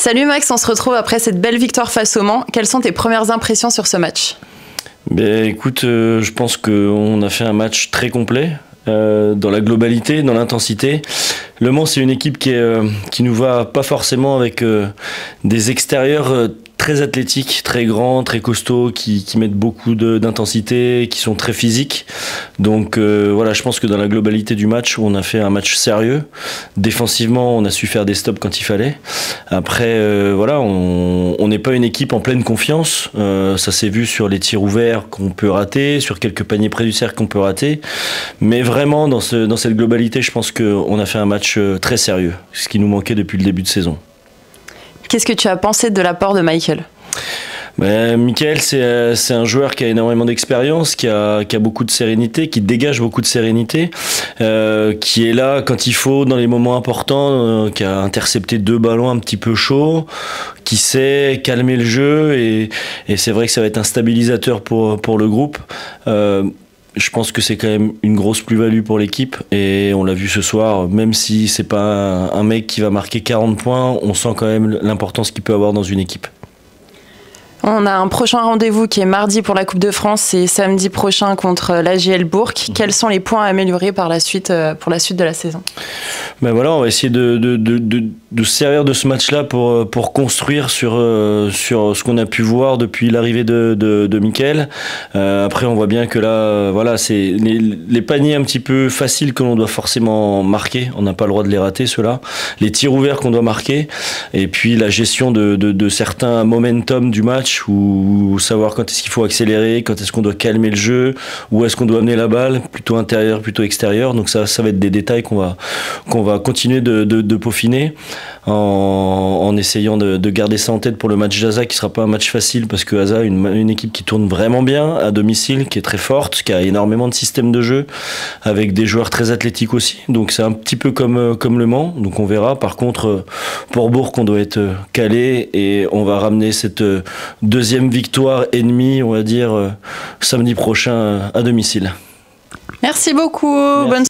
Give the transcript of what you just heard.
Salut Max, on se retrouve après cette belle victoire face au Mans. Quelles sont tes premières impressions sur ce match? Écoute, je pense qu'on a fait un match très complet. Dans la globalité, dans l'intensité. Le Mans, c'est une équipe qui nous va pas forcément avec des extérieurs très athlétiques, très grands, très costauds, qui mettent beaucoup d'intensité, qui sont très physiques. Donc voilà, je pense que dans la globalité du match, on a fait un match sérieux. Défensivement, on a su faire des stops quand il fallait. Après, voilà, on n'est pas une équipe en pleine confiance. Ça s'est vu sur les tirs ouverts qu'on peut rater, sur quelques paniers près du cercle qu'on peut rater. Mais vraiment, dans cette globalité, je pense qu'on a fait un match très sérieux, ce qui nous manquait depuis le début de saison. Qu'est-ce que tu as pensé de l'apport de Michael? Michael, c'est un joueur qui a énormément d'expérience, qui a beaucoup de sérénité, qui dégage beaucoup de sérénité, qui est là quand il faut, dans les moments importants, qui a intercepté 2 ballons un petit peu chauds, qui sait calmer le jeu, et c'est vrai que ça va être un stabilisateur pour le groupe. Je pense que c'est quand même une grosse plus-value pour l'équipe, et on l'a vu ce soir, même si c'est pas un mec qui va marquer 40 points, on sent quand même l'importance qu'il peut avoir dans une équipe. On a un prochain rendez-vous qui est mardi pour la Coupe de France et samedi prochain contre l'AGL Bourg. Quels sont les points à améliorer pour la suite de la saison? Voilà, on va essayer de se servir de ce match-là pour construire sur ce qu'on a pu voir depuis l'arrivée de Michael. Après, on voit bien que là, voilà, c'est les paniers un petit peu faciles que l'on doit forcément marquer. On n'a pas le droit de les rater, ceux-là. Les tirs ouverts qu'on doit marquer. Et puis la gestion de certains momentum du match, ou savoir quand est-ce qu'il faut accélérer, quand est-ce qu'on doit calmer le jeu, où est-ce qu'on doit amener la balle, plutôt intérieur, plutôt extérieur. Donc ça va être des détails qu'on va continuer de peaufiner en essayant de garder ça en tête pour le match d'Aza, qui sera pas un match facile, parce que Aza, une équipe qui tourne vraiment bien à domicile, qui est très forte, qui a énormément de systèmes de jeu, avec des joueurs très athlétiques aussi. Donc c'est un petit peu comme le Mans, donc on verra. Par contre, pour Bourg, on doit être calé, et on va ramener cette deuxième victoire ennemie, on va dire, samedi prochain à domicile. Merci beaucoup. Merci. Bonne